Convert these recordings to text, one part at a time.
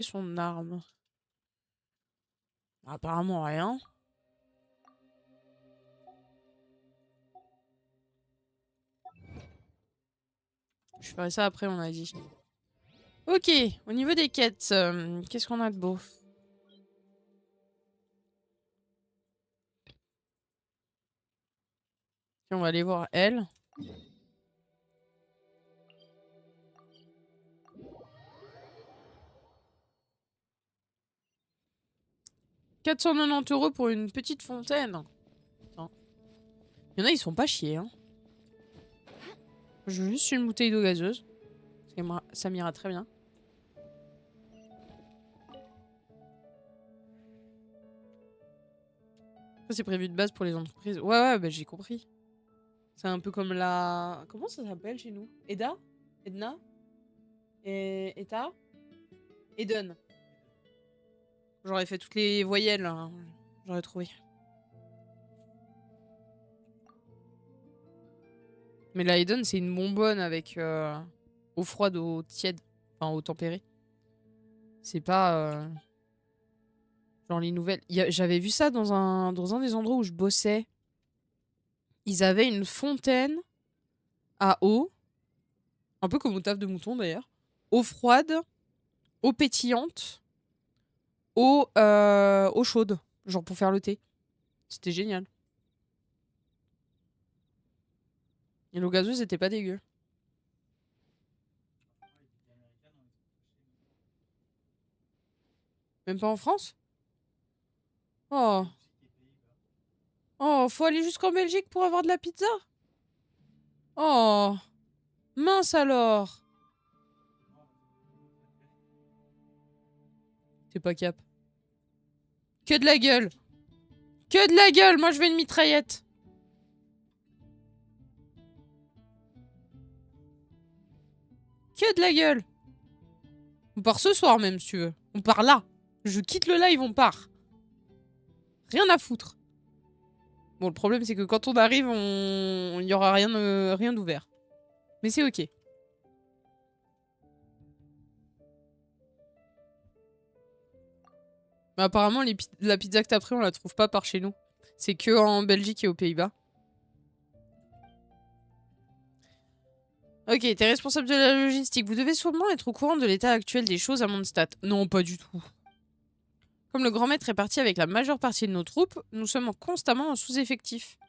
Son arme. Apparemment rien. Je ferai ça après, on a dit. Ok, au niveau des quêtes, qu'est-ce qu'on a de beau? On va aller voir elle. « 490 € pour une petite fontaine. » Attends. Il y en a, ils sont pas chiés, hein. Je veux juste une bouteille d'eau gazeuse. Ça m'ira très bien. Ça, c'est prévu de base pour les entreprises. Ouais, bah j'ai compris. C'est un peu comme la... Comment ça s'appelle chez nous? Eda? Edna? Eta? Eden. J'aurais fait toutes les voyelles. Hein. J'aurais trouvé. Mais la Eden, c'est une bonbonne avec eau froide, eau tiède. Enfin, eau tempérée. C'est pas... genre les nouvelles. J'avais vu ça dans un des endroits où je bossais. Ils avaient une fontaine à eau. Un peu comme au taf de mouton d'ailleurs. Eau froide, eau pétillante, eau chaude. Genre pour faire le thé. C'était génial. Et l'eau gazeuse était pas dégueu. Même pas en France? Oh. Oh, faut aller jusqu'en Belgique pour avoir de la pizza? Oh. Mince alors. C'est pas cap. Que de la gueule. Que de la gueule. Moi, je veux une mitraillette. Que de la gueule. On part ce soir même, si tu veux. On part là. Je quitte le live, on part. Rien à foutre. Bon, le problème, c'est que quand on arrive, il y aura rien d'ouvert. Mais c'est ok. Mais apparemment, la pizza que t'as pris, on la trouve pas par chez nous. C'est que en Belgique et aux Pays-Bas. Ok, t'es responsable de la logistique. Vous devez sûrement être au courant de l'état actuel des choses à Mondstadt. Non, pas du tout. Comme le grand maître est parti avec la majeure partie de nos troupes, nous sommes constamment en sous-effectif.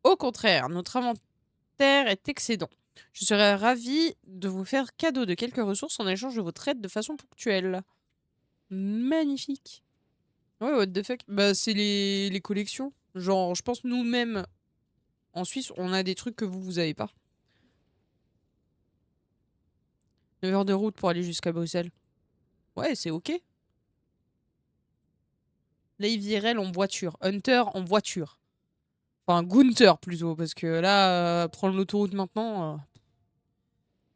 Au contraire, notre inventaire est excédent. Je serais ravi de vous faire cadeau de quelques ressources en échange de votre aide de façon ponctuelle. Magnifique. Ouais, what the fuck. Bah, c'est les collections. Genre, je pense nous-mêmes, en Suisse, on a des trucs que vous avez pas. 9 heures de route pour aller jusqu'à Bruxelles. Ouais, c'est ok. Là, il virait en voiture. Hunter en voiture. Enfin, Gunther plutôt, parce que là, prendre l'autoroute maintenant...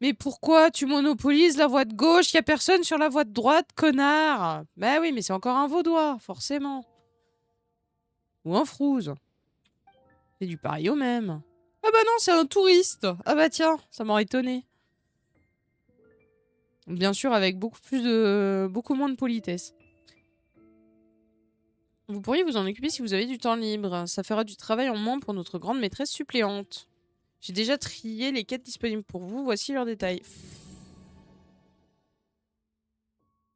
Mais pourquoi tu monopolises la voie de gauche? Y a personne sur la voie de droite, connard! Bah oui, mais c'est encore un vaudois, forcément. Ou un frouze. C'est du pareil au même. Ah bah non, c'est un touriste! Ah bah tiens, ça m'aurait étonné. Bien sûr, avec beaucoup moins de politesse. Vous pourriez vous en occuper si vous avez du temps libre. Ça fera du travail en moins pour notre grande maîtresse suppléante. J'ai déjà trié les quêtes disponibles pour vous. Voici leurs détails.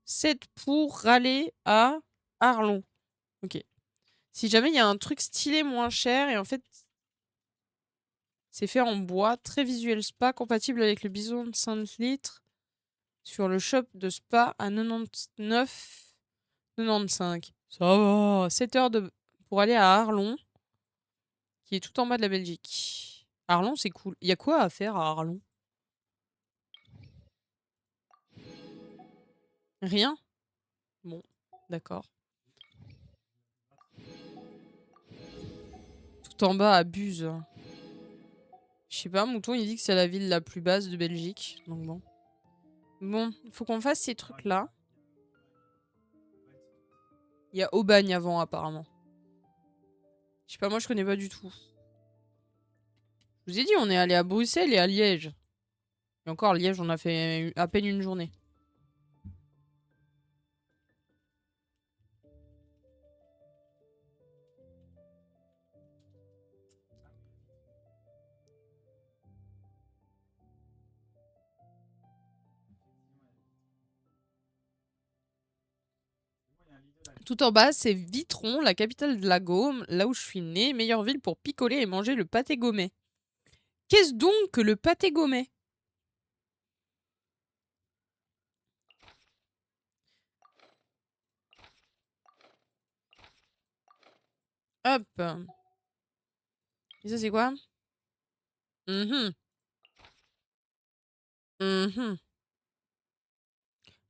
7 pour aller à Arlon. Ok. Si jamais il y a un truc stylé moins cher et en fait c'est fait en bois, très visuel spa, compatible avec le bison de 5 litres sur le shop de spa à 99,95. Ça va. 7 heures pour aller à Arlon, qui est tout en bas de la Belgique. Arlon, c'est cool. Il y a quoi à faire à Arlon? Rien? Bon, d'accord. Tout en bas à Buse. Je sais pas, Mouton, il dit que c'est la ville la plus basse de Belgique. Donc bon. Bon, faut qu'on fasse ces trucs-là. Il y a Aubagne avant, apparemment. Je sais pas, moi, je connais pas du tout. Je vous ai dit, on est allé à Bruxelles et à Liège. Et encore, Liège, on a fait à peine une journée. Tout en bas, c'est Vitron, la capitale de la Gaume, là où je suis née, meilleure ville pour picoler et manger le pâté gaumet. Qu'est-ce donc que le pâté gaumet? Hop. Et ça, c'est quoi? Mhm. Mhm.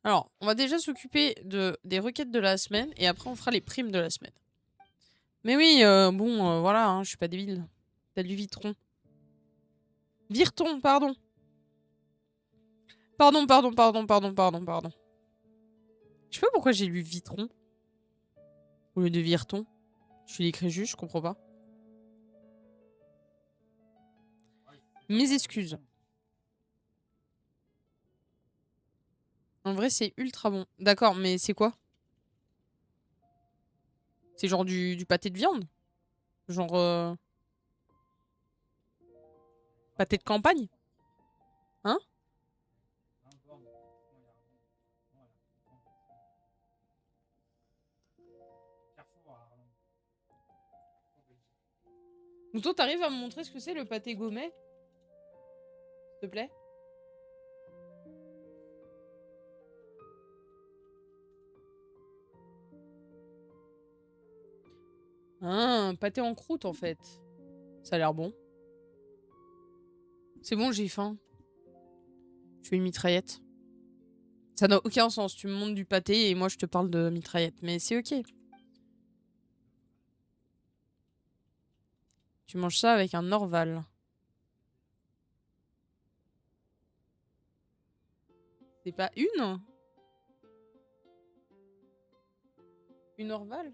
Alors, on va déjà s'occuper des requêtes de la semaine et après on fera les primes de la semaine. Mais oui, bon, voilà, hein, je suis pas débile. T'as lu Vitron. Virton, pardon. Pardon. Je sais pas pourquoi j'ai lu Vitron au lieu de Virton. Je l'écris juste, je comprends pas. Mes excuses. En vrai, c'est ultra bon. D'accord, mais c'est quoi? C'est genre du pâté de viande? Genre pâté de campagne? Hein? Mouton, t'arrives à me montrer ce que c'est le pâté gaumet? S'il te plaît? Ah, un pâté en croûte en fait. Ça a l'air bon. C'est bon, j'ai faim. Je fais une mitraillette. Ça n'a aucun sens. Tu me montres du pâté et moi je te parle de mitraillette. Mais c'est ok. Tu manges ça avec un Orval. C'est pas une? Une Orval?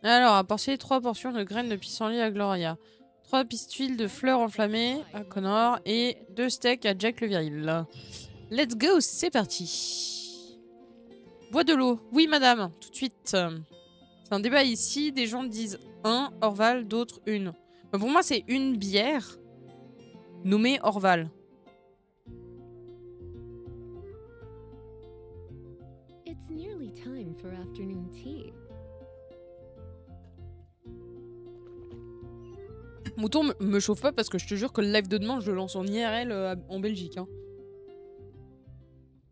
Alors, apporter 3 portions de graines de pissenlit à Gloria. 3 pistils de fleurs enflammées à Connor. Et 2 steaks à Jack le Viril. Let's go, c'est parti. Bois de l'eau. Oui, madame, tout de suite. C'est un débat ici. Des gens disent un Orval, d'autres une. Mais pour moi, c'est une bière nommée Orval. It's nearly time for afternoon tea. Mouton, me chauffe pas parce que je te jure que le live de demain, je le lance en IRL en Belgique. Hein.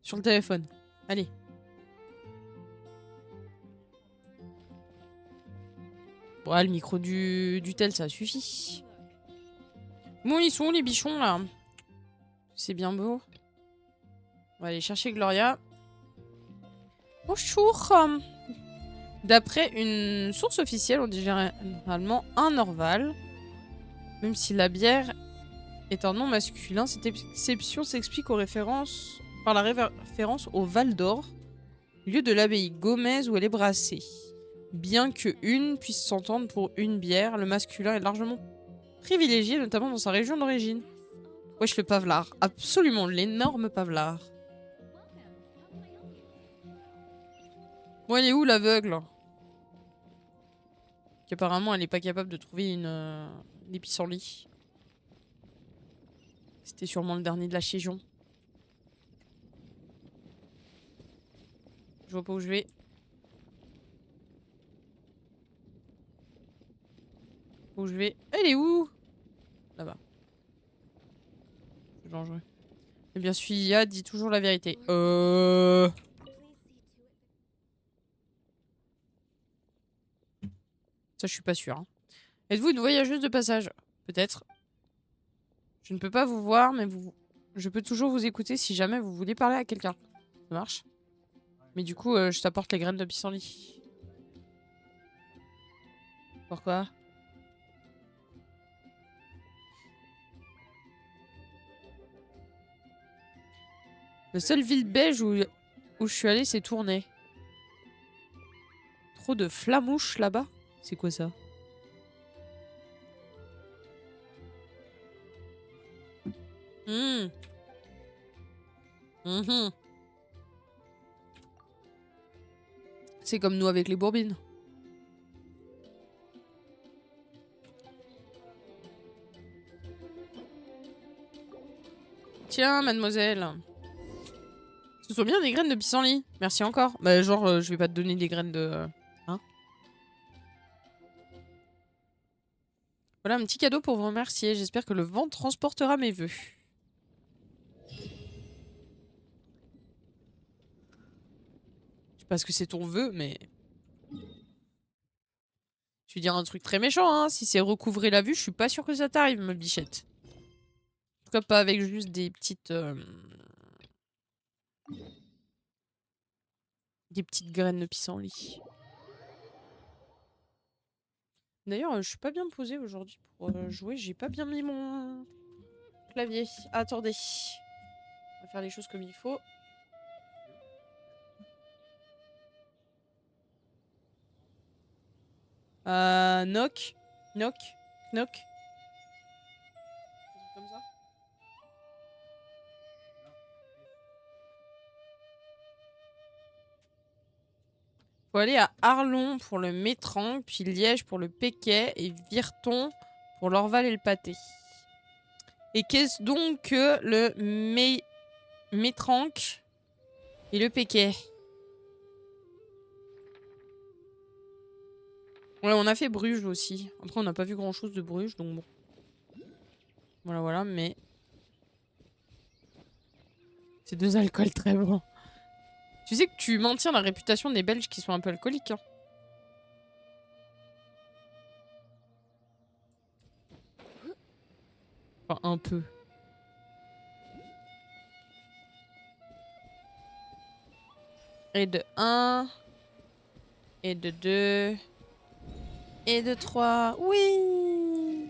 Sur le téléphone. Allez. Bon, le micro du tel, ça suffit. Bon, ils sont où les bichons là? C'est bien beau. On va aller chercher Gloria. Bonjour. D'après une source officielle, on dit généralement un Orval. Même si la bière est un nom masculin, cette exception s'explique par la référence au Val d'Or, lieu de l'abbaye Gomez où elle est brassée. Bien que une puisse s'entendre pour une bière, le masculin est largement privilégié, notamment dans sa région d'origine. Wesh, le pavlard. Absolument, l'énorme pavlard. Bon, elle est où l'aveugle? Qu'apparemment, elle n'est pas capable de trouver une pissenlit. C'était sûrement le dernier de la région. Je vois pas où je vais. Où je vais? Elle est où? Là-bas. C'est dangereux. Eh bien, Suya dit toujours la vérité. Ça, je suis pas sûre. Hein. Êtes-vous une voyageuse de passage? Peut-être. Je ne peux pas vous voir, mais je peux toujours vous écouter si jamais vous voulez parler à quelqu'un. Ça marche? Mais du coup, je t'apporte les graines de pissenlit. Pourquoi? La seule ville belge où je suis allée, c'est Tournai. Trop de flamouches là-bas? C'est quoi ça? Mmh. Mmh. C'est comme nous avec les bourbines. Tiens, mademoiselle. Ce sont bien des graines de pissenlit. Merci encore. Bah, genre, je vais pas te donner des graines de... Hein? Voilà un petit cadeau pour vous remercier. J'espère que le vent transportera mes vœux. Je sais pas ce que c'est ton vœu, mais... Je vais dire un truc très méchant, hein. Si c'est recouvrer la vue, je suis pas sûre que ça t'arrive, ma bichette. En tout cas, pas avec juste des petites... Des petites graines de pissenlit. D'ailleurs, je suis pas bien posée aujourd'hui pour jouer. J'ai pas bien mis mon clavier. Attendez. On va faire les choses comme il faut. Knock. Knock. Knock. Comme ça. Faut aller à Arlon pour le Métrank, puis Liège pour le Péquet et Virton pour l'Orval et le Pâté. Et qu'est-ce donc que le Métrank et le Péquet? Ouais, on a fait Bruges aussi. Après, on n'a pas vu grand-chose de Bruges, donc bon. Voilà, voilà, mais... C'est deux alcools très bons. Tu sais que tu maintiens la réputation des Belges qui sont un peu alcooliques, hein. Enfin, un peu. Et de 1. Et de 2. Et de 3. Oui!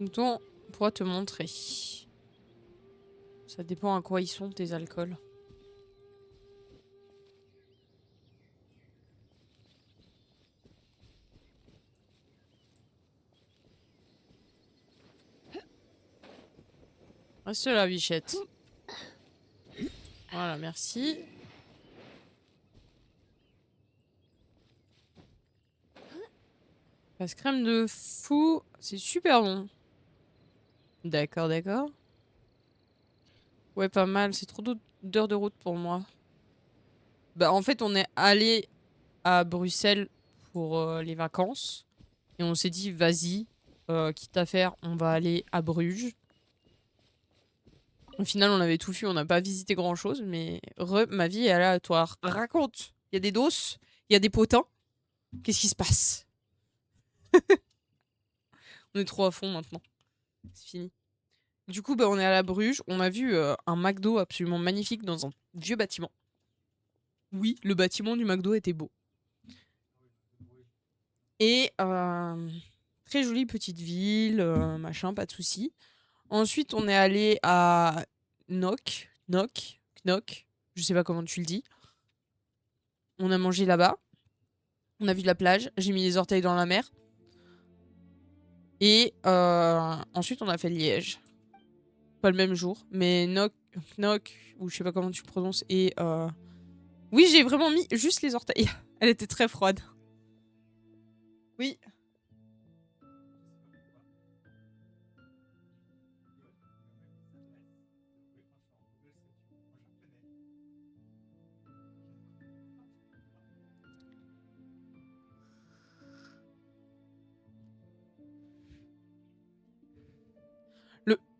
Mouton, on pourra te montrer. Ça dépend à quoi ils sont, tes alcools. Reste là, bichette. Voilà, merci. Passe crème de fou, c'est super bon. D'accord, d'accord. Ouais, pas mal, c'est trop d'heures de route pour moi. Bah, en fait, on est allé à Bruxelles pour les vacances. Et on s'est dit, vas-y, quitte à faire, on va aller à Bruges. Au final, on avait tout vu, on n'a pas visité grand-chose, mais ma vie est aléatoire. Raconte. Il y a des doses, il y a des potins. Qu'est-ce qui se passe? On est trop à fond maintenant. C'est fini. Du coup, bah, on est à la Bruges. On a vu un McDo absolument magnifique dans un vieux bâtiment. Oui, le bâtiment du McDo était beau. Et très jolie petite ville, machin, pas de souci. Ensuite, on est allé à Knock, je sais pas comment tu le dis. On a mangé là-bas. On a vu la plage. J'ai mis les orteils dans la mer. Et ensuite, on a fait Liège. Pas le même jour, mais Knock, ou je sais pas comment tu prononces. Et oui, j'ai vraiment mis juste les orteils. Elle était très froide. Oui.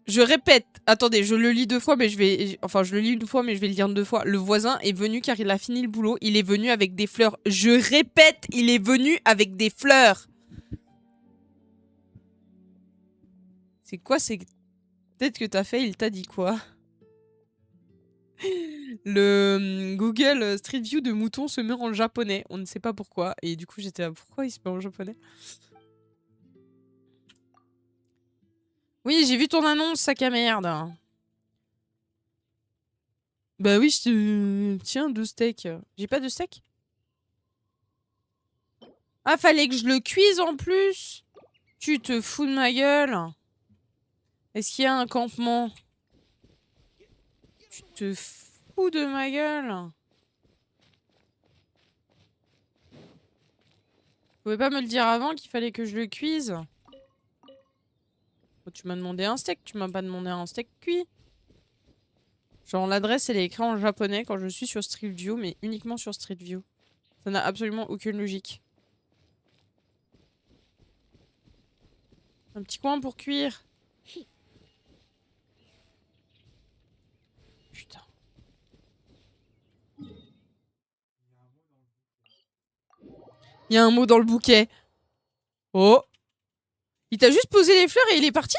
Je répète, attendez, je le lis deux fois, mais je vais... Enfin, je le lis une fois, mais je vais le dire deux fois. Le voisin est venu car il a fini le boulot. Il est venu avec des fleurs. Je répète, il est venu avec des fleurs. C'est quoi, c'est... Peut-être que t'as fait, il t'a dit quoi? Le Google Street View de mouton se met en japonais. On ne sait pas pourquoi. Et du coup, j'étais là, pourquoi il se met en japonais? Oui, j'ai vu ton annonce, sac à merde. Bah oui, je te... Tiens, 2 steaks. J'ai pas de steak? Ah, fallait que je le cuise en plus. Tu te fous de ma gueule. Est-ce qu'il y a un campement? Tu te fous de ma gueule. Vous pouvez pas me le dire avant qu'il fallait que je le cuise? Oh, tu m'as demandé un steak, tu m'as pas demandé un steak cuit. Genre l'adresse elle est écrite en japonais quand je suis sur Street View, mais uniquement sur Street View. Ça n'a absolument aucune logique. Un petit coin pour cuire. Putain. Il y a un mot dans le bouquet. Oh. Il t'a juste posé les fleurs et il est parti?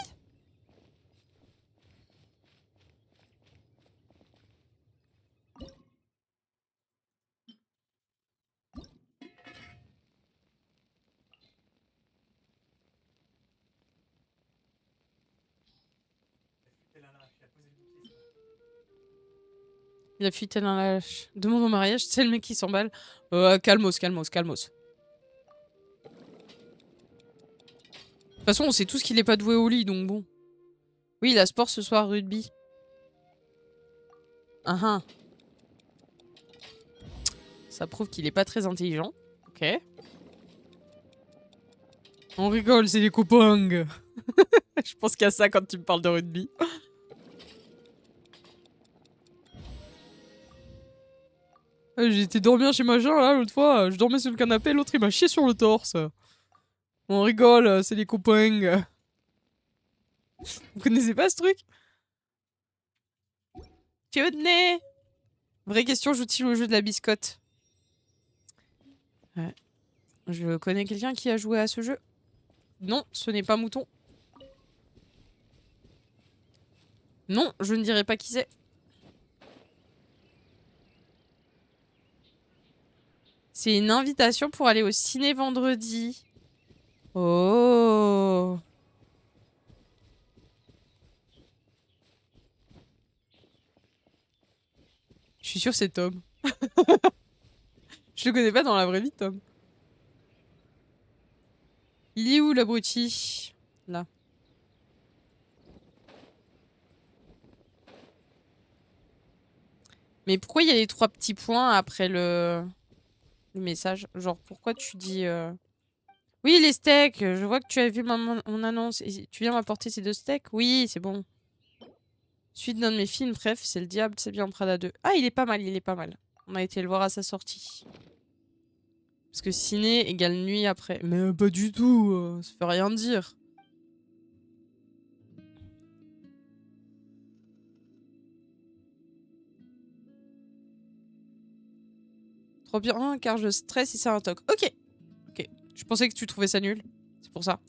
Il a fuité dans la lâche. Demande au mariage, c'est le mec qui s'emballe. Calmos, calmos, calmos. De toute façon, on sait tous qu'il est pas doué au lit, donc bon. Oui, il a sport ce soir, rugby. Ah ah. Ça prouve qu'il est pas très intelligent. Ok. On rigole, c'est les copains. Je pense qu'il y a ça quand tu me parles de rugby. J'ai été dormir chez machin là l'autre fois. Je dormais sur le canapé, l'autre il m'a chié sur le torse. On rigole, c'est les copains. Vous connaissez pas ce truc? Tenez. Vraie question, joue-t-il au jeu de la biscotte? Ouais. Je connais quelqu'un qui a joué à ce jeu. Non, ce n'est pas Mouton. Non, je ne dirai pas qui c'est. C'est une invitation pour aller au ciné vendredi. Oh. Je suis sûre que c'est Tom. Je le connais pas dans la vraie vie, Tom. Il est où l'abruti? Là. Mais pourquoi il y a les 3 petits points après le message? Genre, pourquoi tu dis... Oui, les steaks. Je vois que tu as vu mon annonce. Et tu viens m'apporter ces 2 steaks? Oui, c'est bon. Suite d'un de mes films, bref, c'est le diable, c'est bien Prada 2. Ah, il est pas mal, il est pas mal. On a été le voir à sa sortie. Parce que ciné égale nuit après. Mais pas du tout, ça veut rien dire. Trop bien, car je stresse et c'est un toc. Ok. Ok. Je pensais que tu trouvais ça nul. C'est pour ça.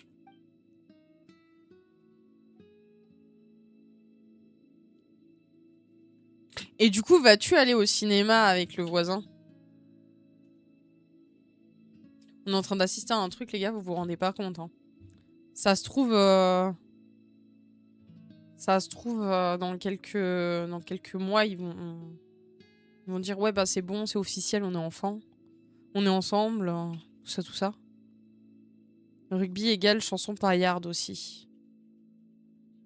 Et du coup, vas-tu aller au cinéma avec le voisin? On est en train d'assister à un truc, les gars, vous vous rendez pas compte. Hein. Ça se trouve... Ça se trouve, dans quelques mois, ils vont dire ouais, bah c'est bon, c'est officiel, on est enfants. On est ensemble, tout ça, tout ça. Rugby égale chanson paillarde aussi.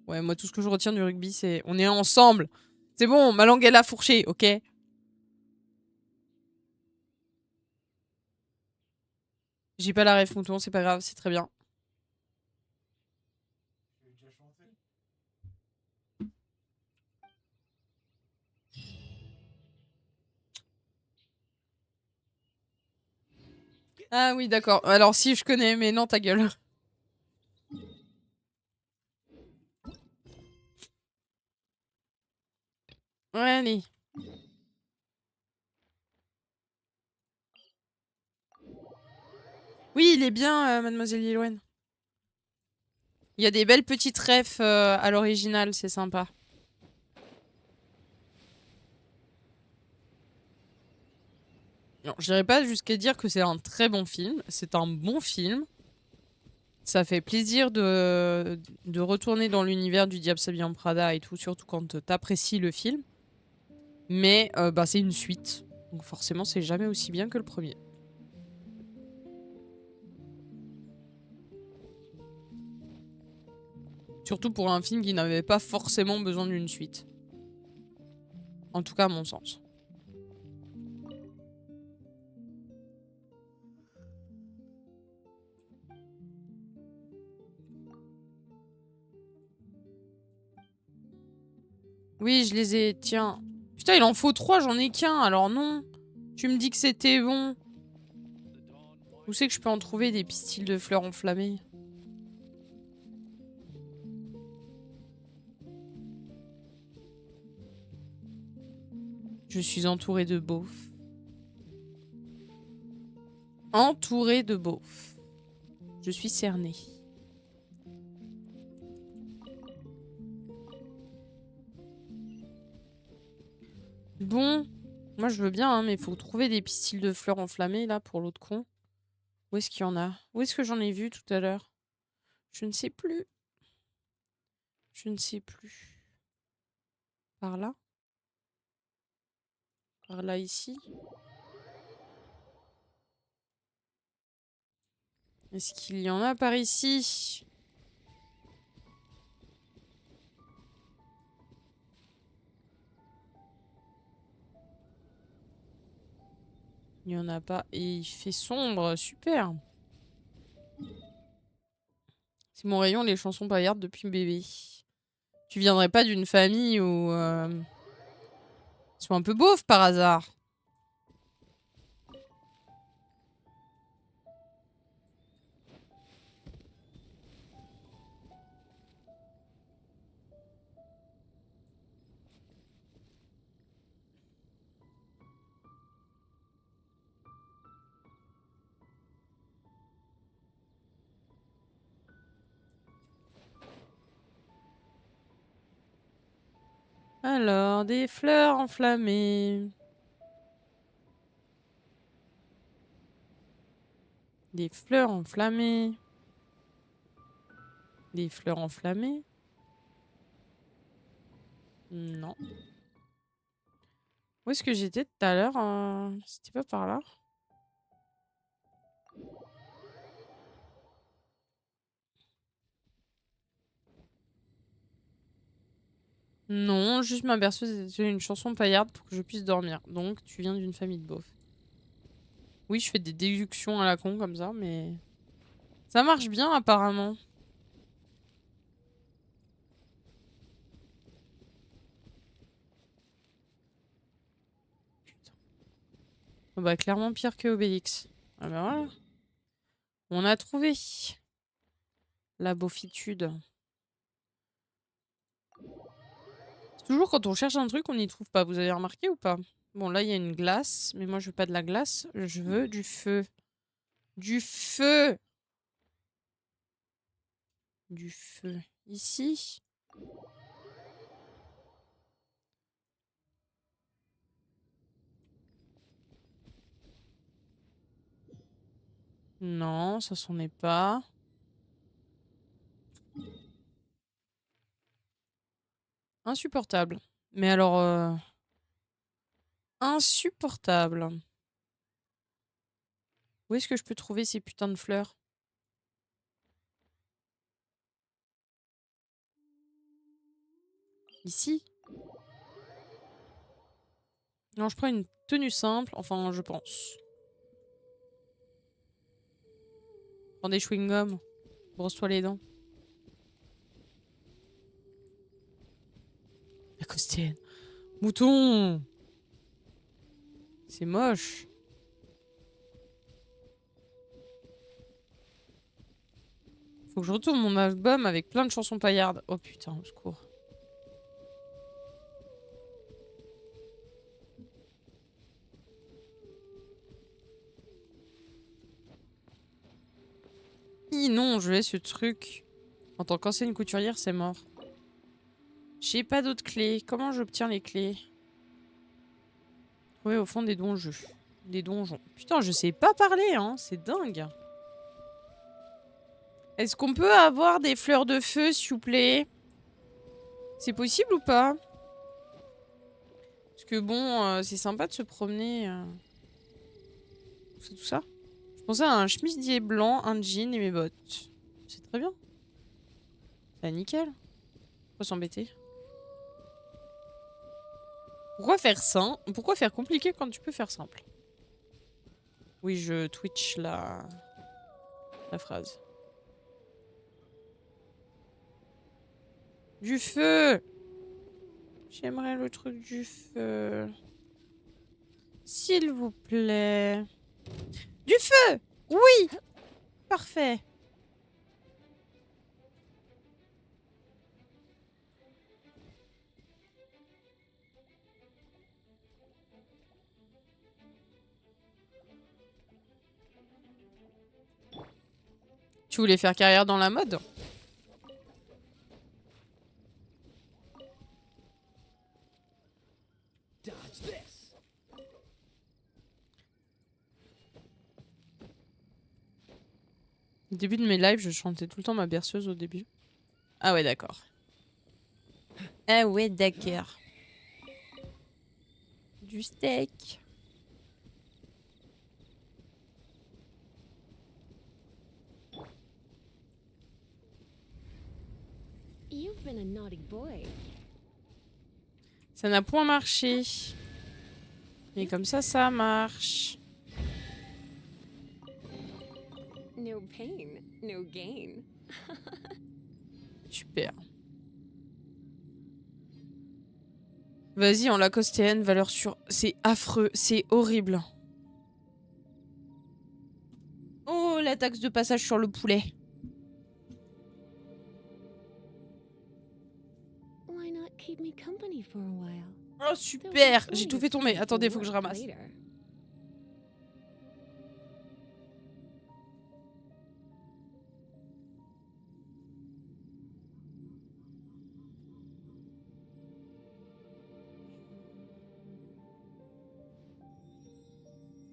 Ouais, moi, tout ce que je retiens du rugby, c'est on est ensemble. C'est bon, ma langue, elle a fourché, ok? J'ai pas la ref mouton, c'est pas grave, c'est très bien. Ah oui, d'accord. Alors, si je connais, mais non, ta gueule. Ouais, allez. Oui, il est bien, Mademoiselle Lillouen. Il y a des belles petites refs à l'original, c'est sympa. Non, j'irai pas jusqu'à dire que c'est un très bon film. C'est un bon film. Ça fait plaisir de retourner dans l'univers du Diable s'habille en Prada et tout, surtout quand t'apprécies le film. Mais bah, c'est une suite. Donc forcément, c'est jamais aussi bien que le premier. Surtout pour un film qui n'avait pas forcément besoin d'une suite. En tout cas, à mon sens. Oui, je les ai. Tiens. Putain, il en faut 3, j'en ai qu'un, alors non. Tu me dis que c'était bon. Où c'est que je peux en trouver des pistils de fleurs enflammées? Je suis entourée de beaufs. Entourée de beaufs. Je suis cernée. Bon. Moi, je veux bien, hein, mais il faut trouver des pistils de fleurs enflammées, là, pour l'autre con. Où est-ce qu'il y en a? Où est-ce que j'en ai vu tout à l'heure? Je ne sais plus. Je ne sais plus. Par là? Par là, ici? Est-ce qu'il y en a par ici? Il n'y en a pas. Et il fait sombre. Super. C'est mon rayon, les chansons paillardes depuis bébé. Tu viendrais pas d'une famille où... ils sont un peu beaufs par hasard. Alors, des fleurs enflammées. Des fleurs enflammées. Des fleurs enflammées. Non. Où est-ce que j'étais tout à l'heure? C'était pas par là? Non, juste ma berceuse était une chanson paillarde pour que je puisse dormir. Donc, tu viens d'une famille de beaufs. Oui, je fais des déductions à la con comme ça, mais... Ça marche bien, apparemment. Oh bah, clairement pire que Obélix. Ah bah voilà. On a trouvé. La beaufitude. C'est toujours quand on cherche un truc, on n'y trouve pas. Vous avez remarqué ou pas? Bon, là, il y a une glace. Mais moi, je veux pas de la glace. Je veux du feu. Du feu! Du feu. Ici? Non, ça s'en est pas. Insupportable. Mais alors... insupportable. Où est-ce que je peux trouver ces putains de fleurs? Ici? Non, je prends une tenue simple. Enfin, je pense. Prends des chewing-gums. Brosse-toi les dents. La costienne. Mouton! C'est moche. Faut que je retourne mon album avec plein de chansons paillardes. Oh putain, au secours. Non, je laisse ce truc. En tant qu'ancienne couturière, c'est mort. J'ai pas d'autres clés. Comment j'obtiens les clés? Trouver au fond des donjons. Des donjons. Putain, je sais pas parler, hein. C'est dingue. Est-ce qu'on peut avoir des fleurs de feu, s'il vous plaît? C'est possible ou pas? Parce que bon, c'est sympa de se promener. C'est tout ça? Je pensais à un chemisier blanc, un jean et mes bottes. C'est très bien. C'est nickel. Pourquoi s'embêter? Pourquoi faire simple? Pourquoi faire compliqué quand tu peux faire simple? Oui, je twitch la phrase. Du feu! J'aimerais le truc du feu. S'il vous plaît. Du feu! Oui! Parfait. Tu voulais faire carrière dans la mode? Au début de mes lives, je chantais tout le temps ma berceuse au début. Ah ouais, d'accord. Ah ouais, d'accord. Du steak. You've been a naughty boy. Ça n'a point marché. Mais comme ça marche. No pain, no gain. Super. Vas-y, en lacostéenne, valeur sûre. C'est affreux, c'est horrible. Oh, la taxe de passage sur le poulet. Why not keep me company for a while? Oh, super. J'ai tout fait tomber. Attendez, faut que je ramasse.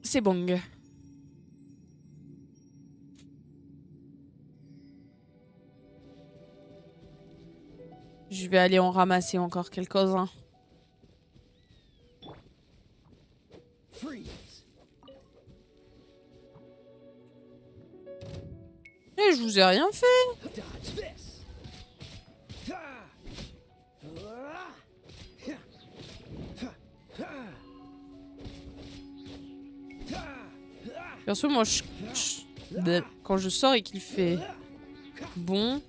C'est bon. Je vais aller en ramasser encore quelques-uns. Et je vous ai rien fait. Perso, moi, quand je sors et qu'il fait bon,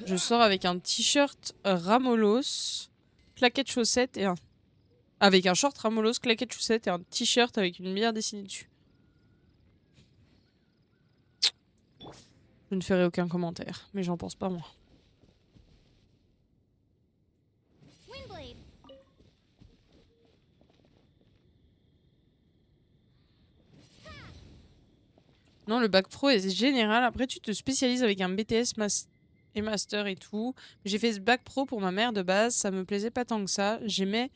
je sors avec un t-shirt Ramolos, claquettes chaussettes et un... Avec un short Ramolos, claquettes chaussettes et un t-shirt avec une bière dessinée dessus. Je ne ferai aucun commentaire, mais j'en pense pas moi. Windblade. Non, le bac pro est général. Après, tu te spécialises avec un BTS et master et tout. J'ai fait ce bac pro pour ma mère de base. Ça me plaisait pas tant que ça. J'aimais.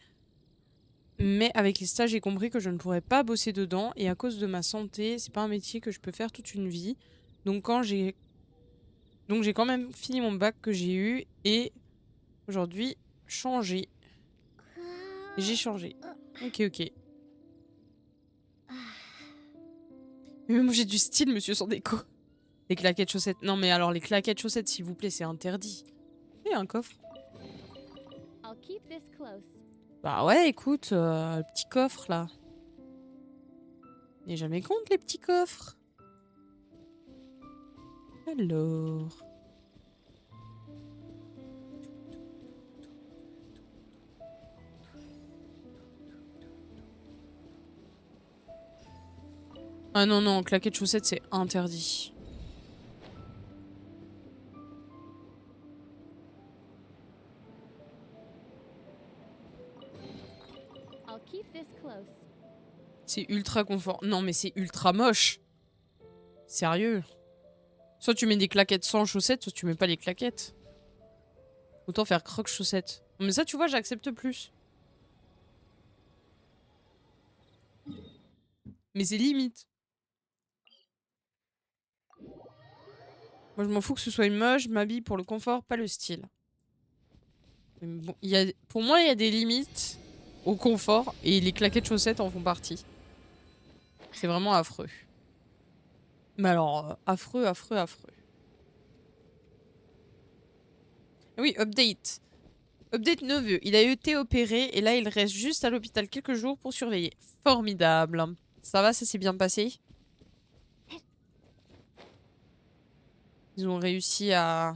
Mais avec les stages, j'ai compris que je ne pourrais pas bosser dedans. Et à cause de ma santé, c'est pas un métier que je peux faire toute une vie. Donc j'ai quand même fini mon bac que j'ai eu. Et aujourd'hui, changé. J'ai changé. Ok, ok. Mais moi j'ai du style, monsieur sans déco. Les claquettes chaussettes. Non mais alors les claquettes chaussettes, s'il vous plaît, c'est interdit. Et un coffre. I'll keep this close. Bah ouais, écoute, le petit coffre là. N'est jamais compte les petits coffres. Alors. Ah non, non, claquettes chaussettes, c'est interdit. I'll keep this close. C'est ultra confort. Non, mais c'est ultra moche. Sérieux. Soit tu mets des claquettes sans chaussettes, soit tu mets pas les claquettes. Autant faire croque chaussettes. Mais ça, tu vois, j'accepte plus. Mais c'est limite. Moi, je m'en fous que ce soit une moche, je m'habille pour le confort, pas le style. Mais bon, pour moi, il y a des limites au confort et les claquettes chaussettes en font partie. C'est vraiment affreux. Mais alors, affreux, affreux, affreux. Oui, update. Update neveu. Il a été opéré et là, il reste juste à l'hôpital quelques jours pour surveiller. Formidable. Ça va, ça s'est bien passé? Ils ont réussi à...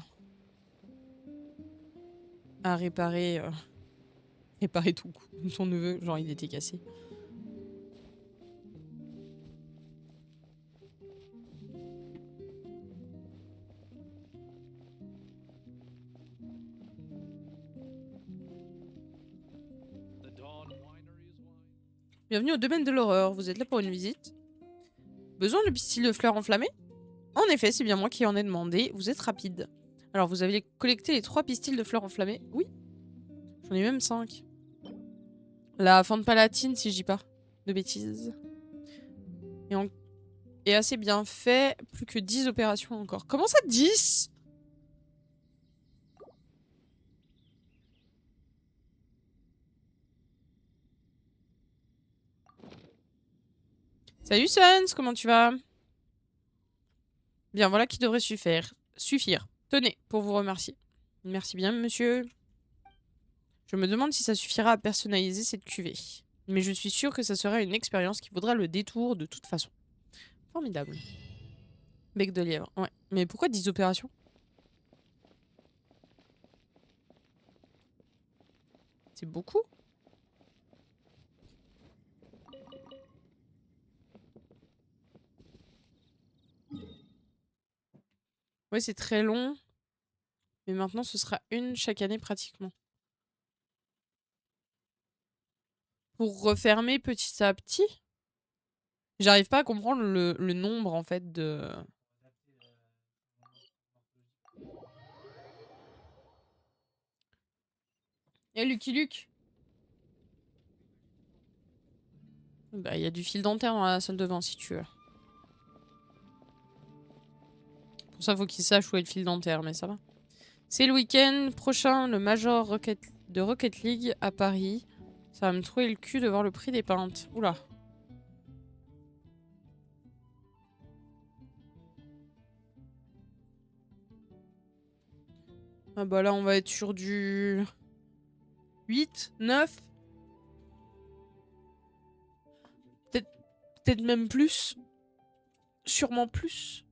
à réparer, réparer ton neveu. Genre, il était cassé. Bienvenue au domaine de l'horreur. Vous êtes là pour une visite? Besoin de pistil de fleurs enflammées? En effet, c'est bien moi qui en ai demandé. Vous êtes rapide. Alors, vous avez collecté les 3 pistils de fleurs enflammées? Oui. J'en ai même 5. La fente palatine, si je dis pas de bêtises. Et assez bien fait. Plus que 10 opérations encore. Comment ça, 10? Salut Sans, comment tu vas? Bien, voilà qui devrait suffire. Tenez, pour vous remercier. Merci bien, monsieur. Je me demande si ça suffira à personnaliser cette cuvée. Mais je suis sûre que ça sera une expérience qui vaudra le détour de toute façon. Formidable. Bec de lièvre, ouais. Mais pourquoi 10 opérations? C'est beaucoup? Ouais, c'est très long. Mais maintenant, ce sera une chaque année pratiquement. Pour refermer petit à petit. J'arrive pas à comprendre le nombre, en fait, de... Eh, Lucky Luke! Bah, il y a du fil dentaire dans la salle de bain, si tu veux. Pour ça, faut qu'il sache où est le fil dentaire, mais ça va. C'est le week-end prochain, le Major de Rocket League à Paris. Ça va me trouver le cul de voir le prix des pintes. Oula. Ah bah là, on va être sur du 8, 9. Peut-être même plus. Sûrement plus.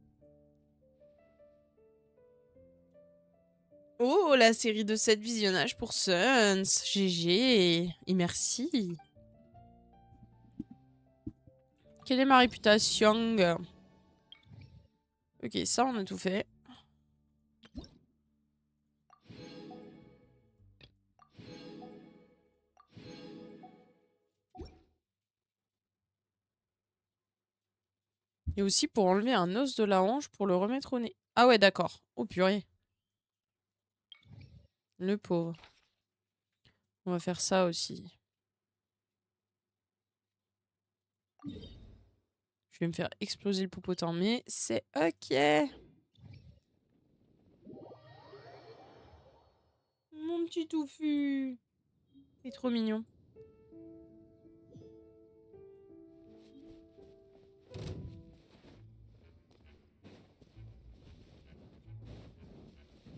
Oh, la série de 7 visionnages pour Suns. GG. Et merci. Quelle est ma réputation? Ok, ça, on a tout fait. Et aussi pour enlever un os de la hanche pour le remettre au nez. Ah ouais, d'accord. Oh purée. Le pauvre. On va faire ça aussi. Je vais me faire exploser le popotin, mais c'est ok. Mon petit touffu. C'est trop mignon.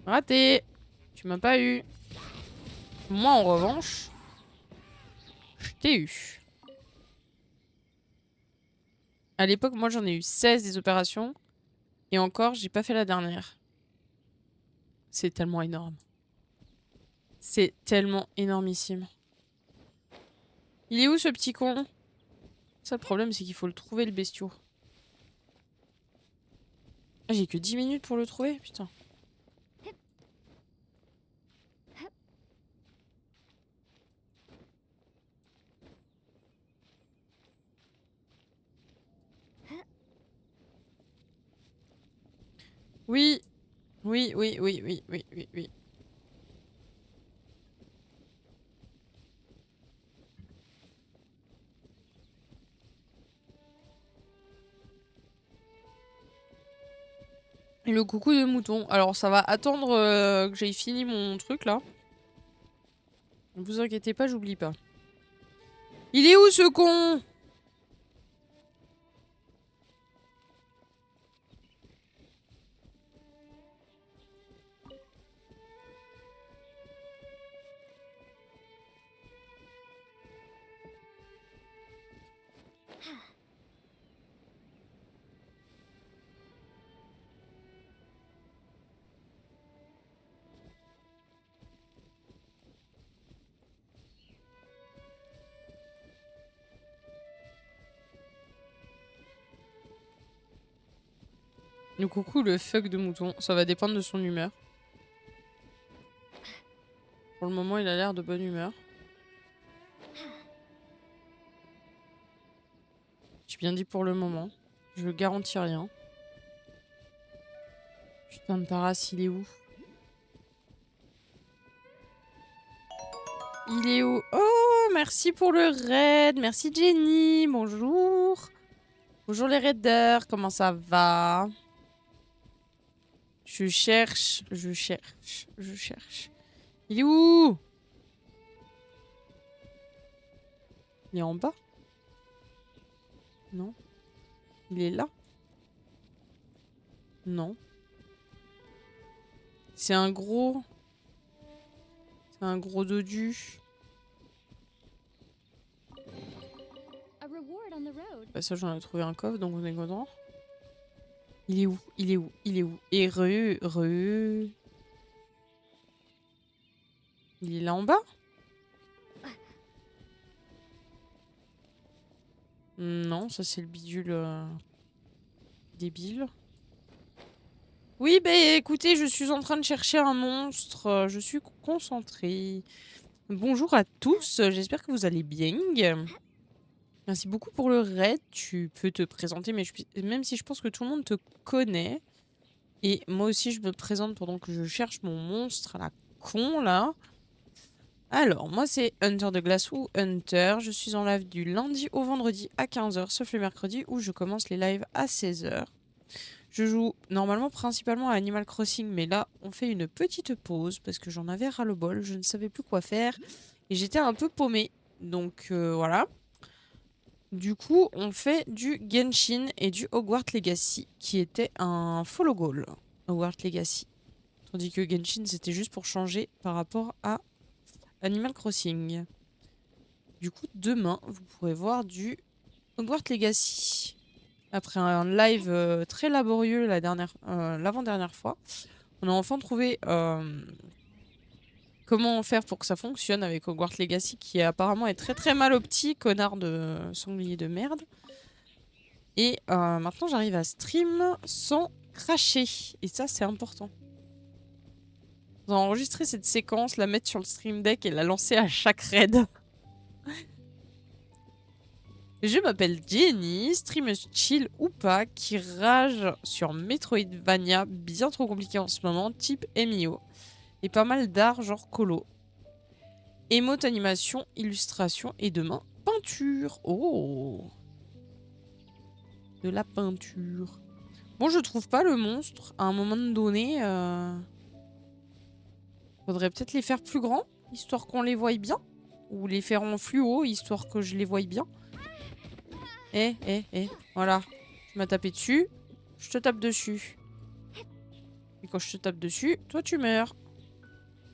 Raté. Tu m'as pas eu. Moi, en revanche, je t'ai eu. À l'époque, moi, j'en ai eu 16 des opérations. Et encore, j'ai pas fait la dernière. C'est tellement énorme. C'est tellement énormissime. Il est où, ce petit con? Ça, le problème, c'est qu'il faut le trouver, le bestiau. Ah, j'ai que 10 minutes pour le trouver, putain. Oui. Oui, oui, oui, oui, oui, oui, oui. Et le coucou de mouton. Alors, ça va attendre que j'aille fini mon truc, là. Ne vous inquiétez pas, j'oublie pas. Il est où, ce con? Le coucou, le fuck de mouton. Ça va dépendre de son humeur. Pour le moment, il a l'air de bonne humeur. J'ai bien dit pour le moment. Je garantis rien. Putain de Taras, il est où? Il est où? Oh, merci pour le raid. Merci Jenny. Bonjour. Bonjour les raiders. Comment ça va? Je cherche. Il est où? Il est en bas? Non. Il est là? Non. C'est un gros... C'est un gros dodu. A reward on the road. Bah ça, j'en ai trouvé un coffre, donc on est content. Il est où? Il est où? Il est où? Et re... Il est là en bas? Non, ça c'est le bidule débile. Oui, bah écoutez, je suis en train de chercher un monstre. Je suis concentrée. Bonjour à tous, j'espère que vous allez bien. Merci beaucoup pour le raid. Tu peux te présenter, mais même si je pense que tout le monde te connaît. Et moi aussi, je me présente pendant que je cherche mon monstre à la con, là. Alors, moi, c'est Hunter de Glace ou Hunter. Je suis en live du lundi au vendredi à 15 h, sauf le mercredi où je commence les lives à 16 h. Je joue normalement principalement à Animal Crossing, mais là, on fait une petite pause parce que j'en avais ras-le-bol. Je ne savais plus quoi faire et j'étais un peu paumée. Donc, voilà. Du coup, on fait du Genshin et du Hogwarts Legacy, qui était un follow goal. Hogwarts Legacy. Tandis que Genshin, c'était juste pour changer par rapport à Animal Crossing. Du coup, demain, vous pourrez voir du Hogwarts Legacy. Après un live très laborieux l'avant-dernière fois, on a enfin trouvé comment faire pour que ça fonctionne avec Hogwarts Legacy, qui apparemment est très très mal opti, connard de sanglier de merde. Et maintenant, j'arrive à stream sans cracher. Et ça, c'est important. On va enregistrer cette séquence, la mettre sur le stream deck et la lancer à chaque raid. Je m'appelle Jenny, streameuse chill ou pas, qui rage sur Metroidvania, bien trop compliqué en ce moment, type MIO. Et pas mal d'art, genre colo. Émote, animation, illustration et demain, peinture. Oh! De la peinture. Bon, je trouve pas le monstre. À un moment donné, faudrait peut-être les faire plus grands, histoire qu'on les voie bien. Ou les faire en fluo, histoire que je les voie bien. Voilà. Tu m'as tapé dessus, je te tape dessus. Et quand je te tape dessus, toi tu meurs.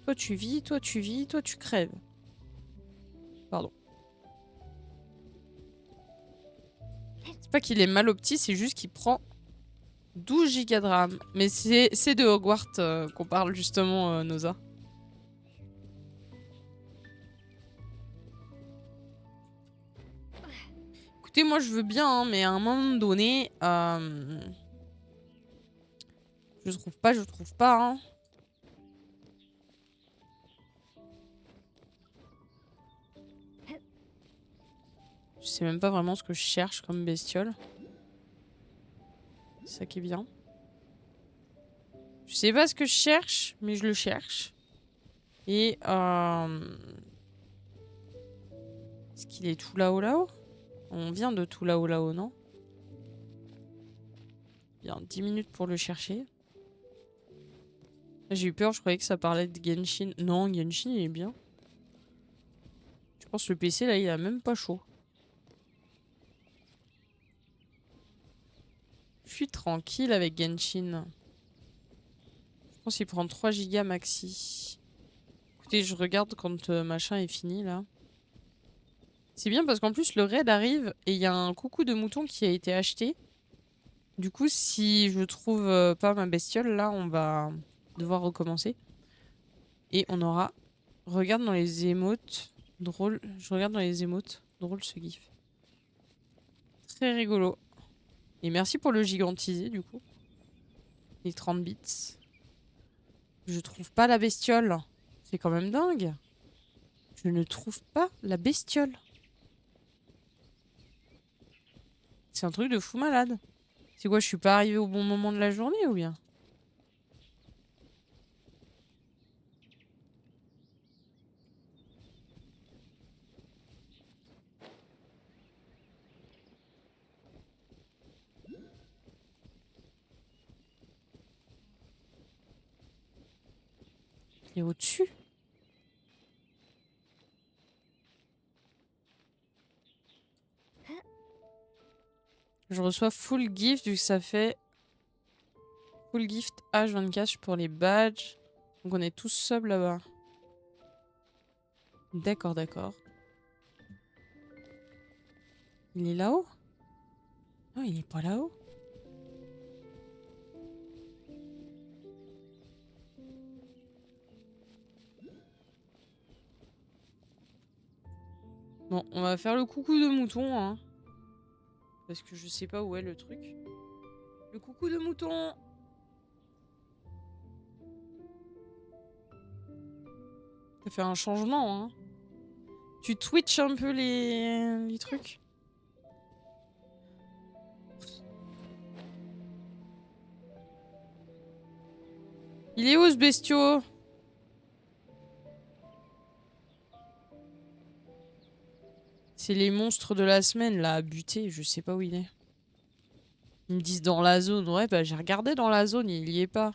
Toi tu vis, toi tu crèves. Pardon. C'est pas qu'il est mal opti, c'est juste qu'il prend 12 gigas de RAM. Mais c'est de Hogwarts qu'on parle justement, Noza. Écoutez, moi je veux bien, hein, mais à un moment donné... je trouve pas, hein. Je sais même pas vraiment ce que je cherche comme bestiole. C'est ça qui est bien. Je sais pas ce que je cherche, mais je le cherche. Et est-ce qu'il est tout là-haut là-haut? On vient de tout là-haut là-haut, non? Bien, 10 minutes pour le chercher. J'ai eu peur, je croyais que ça parlait de Genshin. Non, Genshin il est bien. Je pense que le PC là il a même pas chaud. Je suis tranquille avec Genshin. Je pense qu'il prend 3 gigas maxi. Écoutez, je regarde quand machin est fini là. C'est bien parce qu'en plus le raid arrive et il y a un coucou de mouton qui a été acheté. Du coup, si je trouve pas ma bestiole là, on va devoir recommencer. Et on aura... Regarde dans les émotes. Drôle. Je regarde dans les émotes. Drôle ce gif. Très rigolo. Et merci pour le gigantisé du coup. Les 30 bits. Je trouve pas la bestiole. C'est quand même dingue. Je ne trouve pas la bestiole. C'est un truc de fou malade. C'est quoi, je suis pas arrivée au bon moment de la journée ou bien? Il est au-dessus. Je reçois full gift vu que ça fait full gift H24 pour les badges. Donc on est tous sub là-bas. D'accord, d'accord. Il est là-haut? Non, il est pas là-haut. Bon, on va faire le coucou de mouton, hein. Parce que je sais pas où est le truc. Le coucou de mouton! Ça fait un changement, hein. Tu twitches un peu les trucs. Il est où ce bestiau? C'est les monstres de la semaine là à buter, je sais pas où il est. Ils me disent dans la zone. Ouais, bah j'ai regardé dans la zone, il y est pas.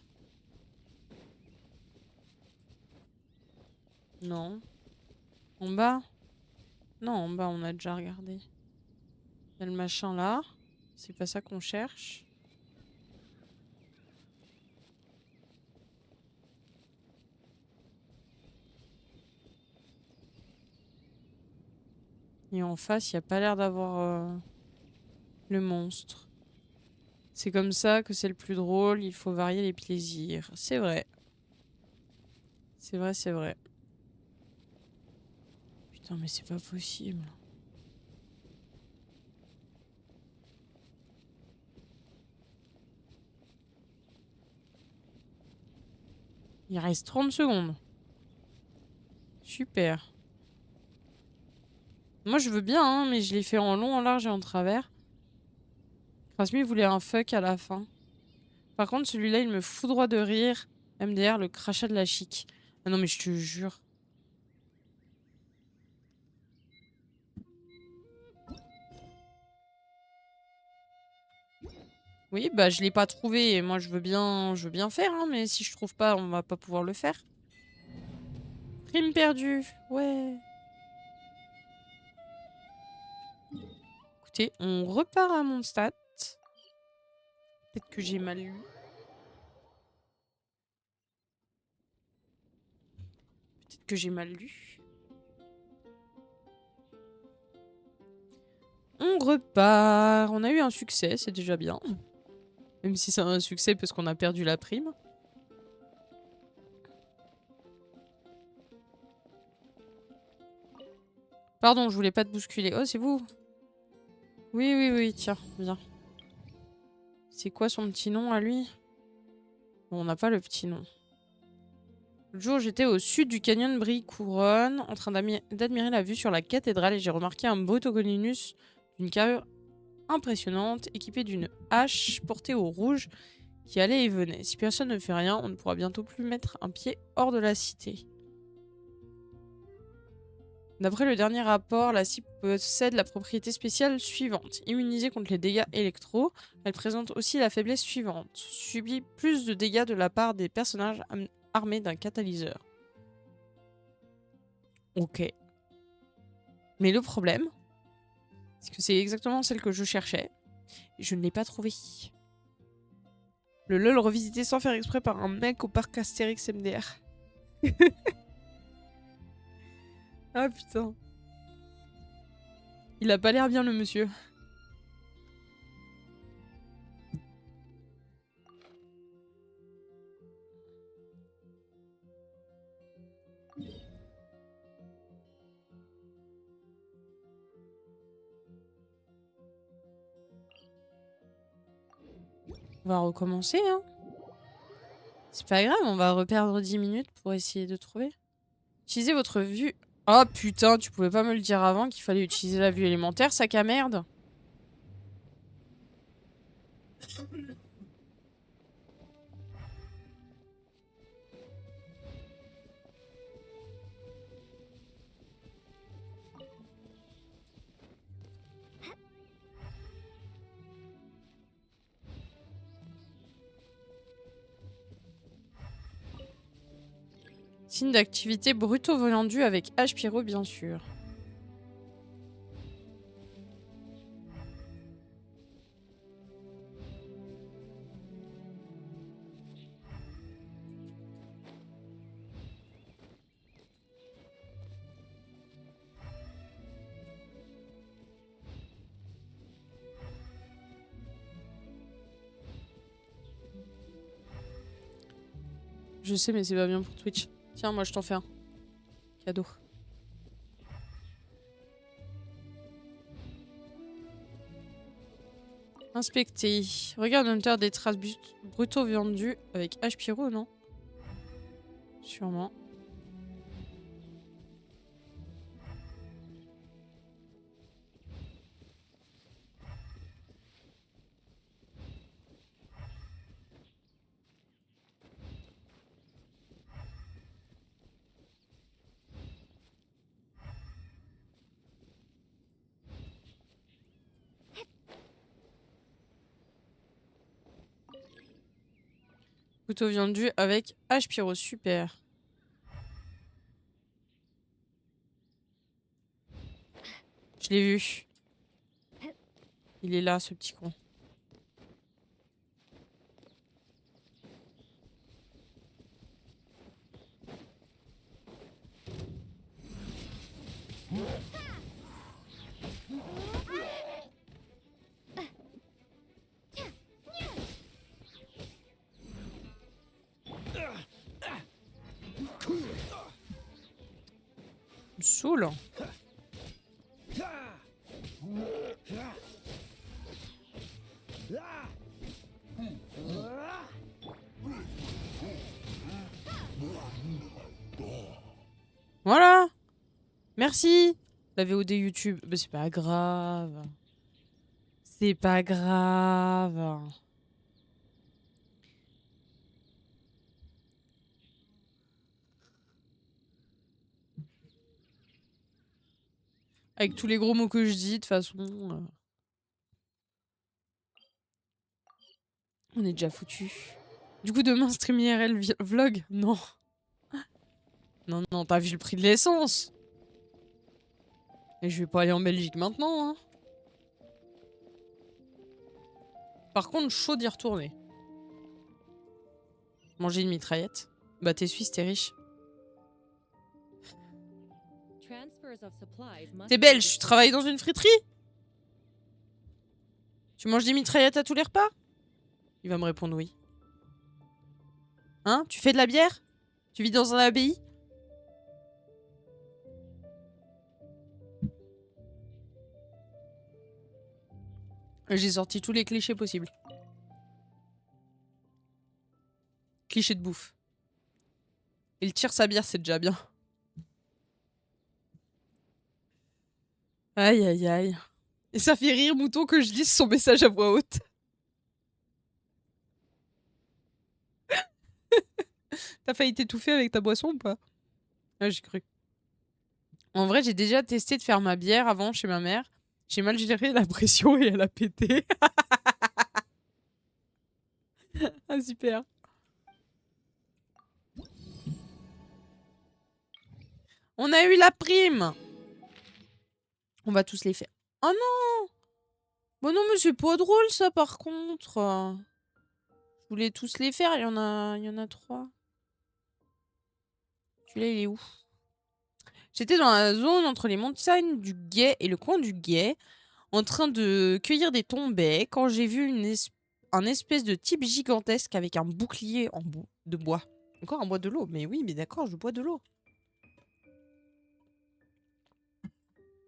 Non. En bas? Non, en bas on a déjà regardé. Il y a le machin là. C'est pas ça qu'on cherche. Et en face, il n'y a pas l'air d'avoir le monstre. C'est comme ça que c'est le plus drôle, il faut varier les plaisirs. C'est vrai. C'est vrai, c'est vrai. Putain, mais c'est pas possible. Il reste 30 secondes. Super. Moi, je veux bien, hein, mais je l'ai fait en long, en large et en travers. Krasmi voulait un fuck à la fin. Par contre, celui-là, il me foudroie de rire. MDR, le crachat de la chic. Ah non, mais je te jure. Oui, bah je l'ai pas trouvé et moi je veux bien faire, hein, mais si je trouve pas, on va pas pouvoir le faire. Prime perdue, ouais. Écoutez, on repart à mon stat. Peut-être que j'ai mal lu. Peut-être que j'ai mal lu. On repart. On a eu un succès, c'est déjà bien. Même si c'est un succès parce qu'on a perdu la prime. Pardon, je voulais pas te bousculer. Oh, c'est vous? Oui, oui, oui, tiens, viens. C'est quoi son petit nom à lui? Bon, on n'a pas le petit nom. L'autre jour, j'étais au sud du canyon de Brie-Couronne, en train d'admirer la vue sur la cathédrale et j'ai remarqué un beau togolinus d'une carrure impressionnante, équipé d'une hache portée au rouge qui allait et venait. Si personne ne fait rien, on ne pourra bientôt plus mettre un pied hors de la cité. D'après le dernier rapport, la cible possède la propriété spéciale suivante. Immunisée contre les dégâts électro, elle présente aussi la faiblesse suivante. Subit plus de dégâts de la part des personnages armés d'un catalyseur. Ok. Mais le problème, c'est que c'est exactement celle que je cherchais. Et je ne l'ai pas trouvée. Le LOL revisité sans faire exprès par un mec au parc Astérix MDR. Ah putain. Il a pas l'air bien le monsieur. On va recommencer, hein. C'est pas grave, on va reperdre 10 minutes pour essayer de trouver. Utilisez votre vue. Oh putain, tu pouvais pas me le dire avant qu'il fallait utiliser la vue élémentaire, sac à merde. Signe d'activité bruto-vendu avec H. Pyro, bien sûr. Je sais, mais c'est pas bien pour Twitch. Tiens, moi je t'en fais un. Cadeau. Inspecter. Regarde Hunter des traces brutaux vendues avec H. Pyro, non? Sûrement. Couteau vendu avec H. Pyro, super. Je l'ai vu. Il est là, ce petit con. Il me saoule. Voilà. Merci. La VOD YouTube. Mais c'est pas grave. C'est pas grave. Avec tous les gros mots que je dis, de toute façon... On est déjà foutu. Du coup, demain, stream IRL vlog? Non. Non, non, t'as vu le prix de l'essence? Et je vais pas aller en Belgique maintenant, hein. Par contre, chaud d'y retourner. Manger une mitraillette. Bah, t'es suisse, t'es riche. T'es belge, tu travailles dans une friterie? Tu manges des mitraillettes à tous les repas? Il va me répondre oui. Hein? Tu fais de la bière? Tu vis dans un abbaye? J'ai sorti tous les clichés possibles. Cliché de bouffe. Il tire sa bière, c'est déjà bien. Aïe aïe aïe. Et ça fait rire Mouton que je lise son message à voix haute. T'as failli t'étouffer avec ta boisson ou pas? Ah, j'ai cru. En vrai, j'ai déjà testé de faire ma bière avant chez ma mère. J'ai mal géré la pression et elle a pété. Ah, super. On a eu la prime. On va tous les faire. Oh non! Bon non, mais c'est pas drôle ça par contre. Je voulais tous les faire, il y en a 3. Celui-là, il est où? J'étais dans la zone entre les montagnes du Guet et le coin du Guet, en train de cueillir des tombées, quand j'ai vu un espèce de type gigantesque avec un bouclier de bois. Encore un bois de l'eau? Mais oui, mais d'accord, je bois de l'eau.